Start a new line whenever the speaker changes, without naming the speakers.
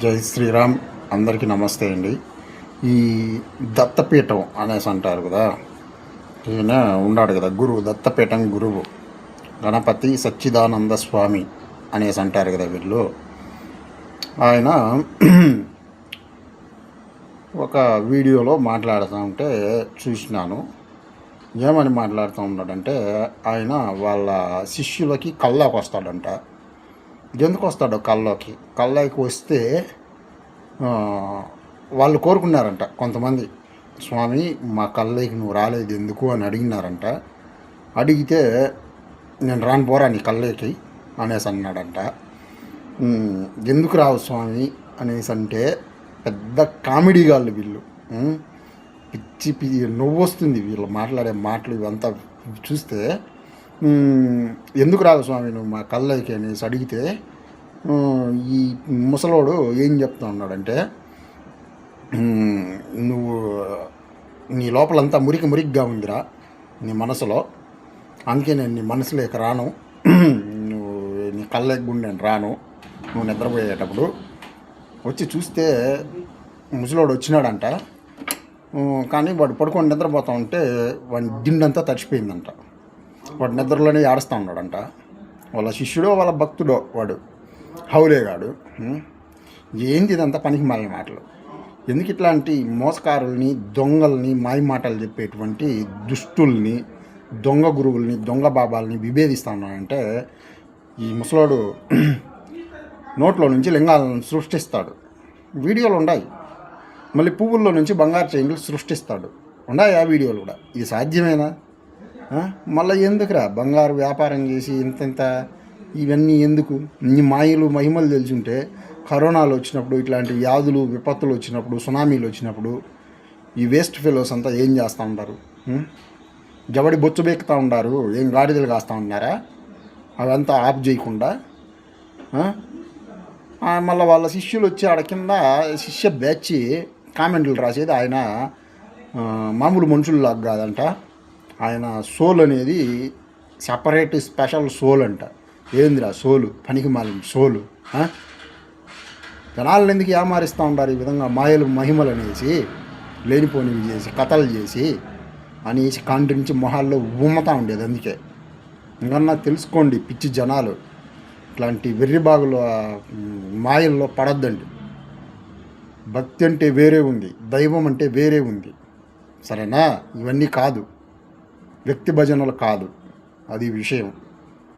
జై శ్రీరామ్. అందరికీ నమస్తే అండి. ఈ దత్తపీఠం అనేసి అంటారు కదా, ఈయన ఉన్నాడు కదా గురువు, దత్తపీఠం గురువు గణపతి సచ్చిదానంద స్వామి అనేసి అంటారు కదా వీళ్ళు. ఆయన ఒక వీడియోలో మాట్లాడుతూ ఉంటే చూసినాను. ఏమని మాట్లాడుతూ ఉన్నాడంటే, ఆయన వాళ్ళ శిష్యులకి కల్లోకి వస్తాడంట. ఎందుకు వస్తాడో కల్లోకి వస్తే వాళ్ళు కోరుకున్నారంట కొంతమంది, స్వామి మా కల్లోకి నువ్వు రాలేదు ఎందుకు అని అడిగినారంట. అడిగితే నేను రాను పోరా నీ కల్లోకి అనేసి అన్నాడంట. ఎందుకు రావు స్వామి అనేసి అంటే, పెద్ద కామెడీ గాళ్ళు వీళ్ళు. పిచ్చి నవ్వు వస్తుంది వీళ్ళు మాట్లాడే మాటలు ఇవంతా చూస్తే. ఎందుకు రాదు స్వామి నువ్వు మా కళ్ళకి అనేసి అడిగితే, ఈ ముసలోడు ఏం చెప్తా ఉన్నాడంటే, నువ్వు నీ లోపలంతా మురికిగా ఉందిరా నీ మనసులో, అందుకే నేను నీ మనసులోకి రాను, నువ్వు నీ కళ్ళకి గుండె నేను రాను. నువ్వు నిద్రపోయేటప్పుడు వచ్చి చూస్తే ముసలోడు వచ్చినాడంట. కానీ వాడు పడుకొని నిద్రపోతా ఉంటే వాడి దిండంతా తడిచిపోయిందంట. వాడు నిద్రలోనే ఏడుస్తూ ఉన్నాడంట. వాళ్ళ శిష్యుడో వాళ్ళ భక్తుడో వాడు, హౌలేగాడు. ఏంది ఇదంతా పనికి మాలిన మాటలు? ఎందుకు ఇట్లాంటి మోసకారుల్ని, దొంగల్ని, మాయ మాటలు చెప్పేటువంటి దుష్టుల్ని, దొంగ గురువుల్ని, దొంగ బాబాల్ని విభేదిస్తూ ఉన్నాడంటే, ఈ ముసలోడు నోట్లో నుంచి లింగాలను సృష్టిస్తాడు. వీడియోలు ఉన్నాయి. మళ్ళీ పువ్వుల్లో నుంచి బంగారు చైన్లు సృష్టిస్తాడు. ఉన్నాయి ఆ వీడియోలు కూడా. ఇది సాధ్యమేనా? మళ్ళీ ఎందుకురా బంగారు వ్యాపారం చేసి ఇంత ఇవన్నీ ఎందుకు? ఈ మాయలు మహిమలు తెలుసుంటే కరోనాలు వచ్చినప్పుడు, ఇట్లాంటి వ్యాధులు విపత్తులు వచ్చినప్పుడు, సునామీలు వచ్చినప్పుడు ఈ వేస్ట్ ఫెలోస్ అంతా ఏం చేస్తూ ఉంటారు? జబడి బొచ్చు బెక్కుతూ ఉంటారు. ఏం గాడిదలు కాస్తూ ఉన్నారా? అవంతా ఆఫ్ చేయకుండా మళ్ళీ వాళ్ళ శిష్యులు వచ్చి ఆడ కింద శిష్య బ్యాచ్ కామెంట్లు రాసేది ఆయన మామూలు మనుషుల్లాగా కాదంట. ఆయన సోల్ అనేది సపరేట్ స్పెషల్ సోల్ అంట. ఏందిరా సోలు? పనికి మాలిన సోలు. జనాలను ఎందుకు ఏమారిస్తూ ఉంటారు ఈ విధంగా? మాయలు మహిమలు అనేసి, లేనిపోనివి చేసి, కథలు చేసి అనేసి కాంట్రించి మొహాల్లో ఉమ్మతా ఉండేది. అందుకే ఇంకన్నా తెలుసుకోండి పిచ్చి జనాలు, ఇట్లాంటి వెర్రిబాగుల మాయల్లో పడద్దండి. భక్తి అంటే వేరే ఉంది, దైవం అంటే వేరే ఉంది. సరేనా? ఇవన్నీ కాదు, వ్యక్తి భజనలు కాదు, అది విషయం.